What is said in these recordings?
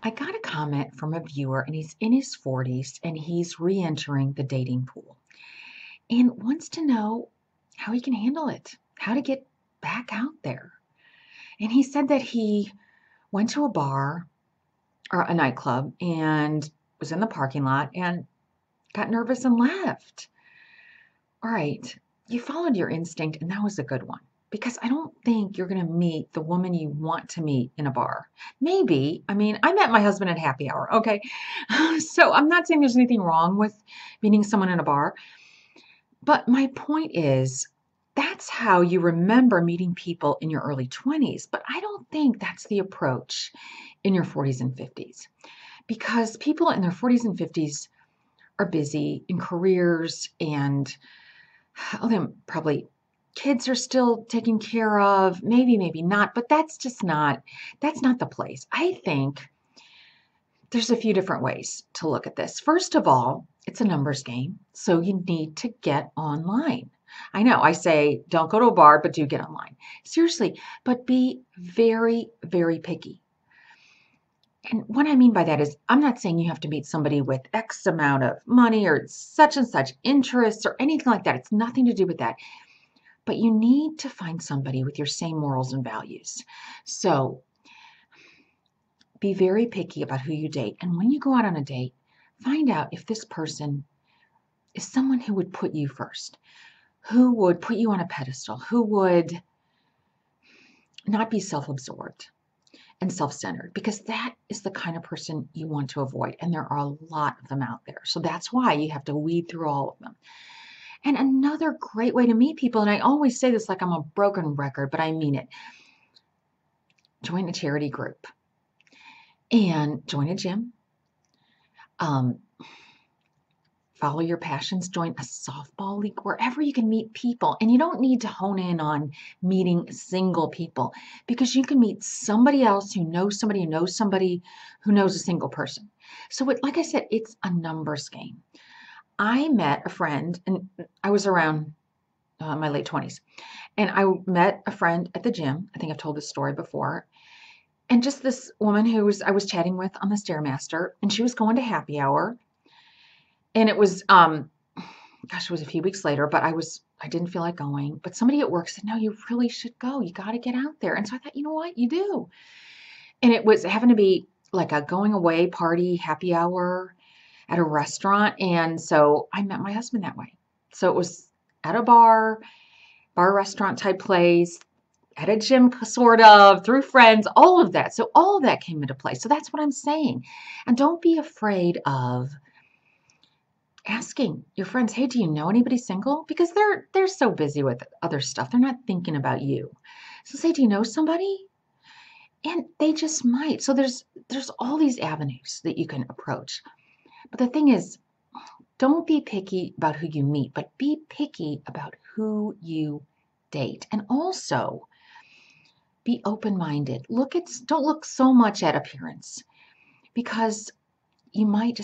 I got a comment from a viewer, and he's in his 40s and he's re entering the dating pool and wants to know how he can handle it, how to get back out there. And he said that he went to a bar or a nightclub and was in the parking lot and got nervous and left. All right, you followed your instinct, and that was a good one. Because I don't think you're going to meet the woman you want to meet in a bar. Maybe. I mean, I met my husband at happy hour, okay? So I'm not saying there's anything wrong with meeting someone in a bar. But my point is, that's how you remember meeting people in your early 20s. But I don't think that's the approach in your 40s and 50s. Because people in their 40s and 50s are busy in careers and probably kids are still taken care of, maybe not, but that's not the place. I think there's a few different ways to look at this. First of all, it's a numbers game, so you need to get online. I know I say don't go to a bar, but do get online. Seriously, but be very, very picky. And what I mean by that is I'm not saying you have to meet somebody with X amount of money or such and such interests or anything like that. It's nothing to do with that. But you need to find somebody with your same morals and values. So be very picky about who you date. And when you go out on a date, find out if this person is someone who would put you first, who would put you on a pedestal, who would not be self-absorbed and self-centered, because that is the kind of person you want to avoid. And there are a lot of them out there. So that's why you have to weed through all of them. And another great way to meet people, and I always say this like I'm a broken record, but I mean it, join a charity group and join a gym. Follow your passions, join a softball league, wherever you can meet people. And you don't need to hone in on meeting single people, because you can meet somebody else who knows somebody who knows somebody who knows a single person. So like I said, it's a numbers game. I met a friend, and I was around my late 20s, and I met a friend at the gym. I think I've told this story before. And just this woman I was chatting with on the Stairmaster, and she was going to happy hour. And it was, it was a few weeks later, but I didn't feel like going. But somebody at work said, no, you really should go. You got to get out there. And so I thought, you know what? You do. And it was having to be like a going away party, happy hour at a restaurant. And so I met my husband that way. So it was at a bar restaurant type place, at a gym, sort of, through friends, all of that. So all of that came into play. So that's what I'm saying. And don't be afraid of asking your friends, hey, do you know anybody single? Because they're so busy with other stuff. They're not thinking about you. So say, do you know somebody? And they just might. So there's all these avenues that you can approach. But the thing is, don't be picky about who you meet, but be picky about who you date. And also be open-minded. Don't look so much at appearance, because you might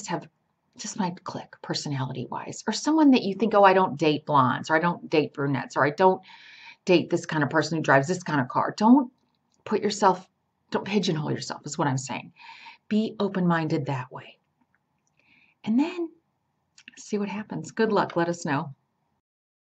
might click personality-wise, or someone that you think, oh, I don't date blondes, or I don't date brunettes, or I don't date this kind of person who drives this kind of car. Don't pigeonhole yourself, is what I'm saying. Be open-minded that way. And then see what happens. Good luck. Let us know.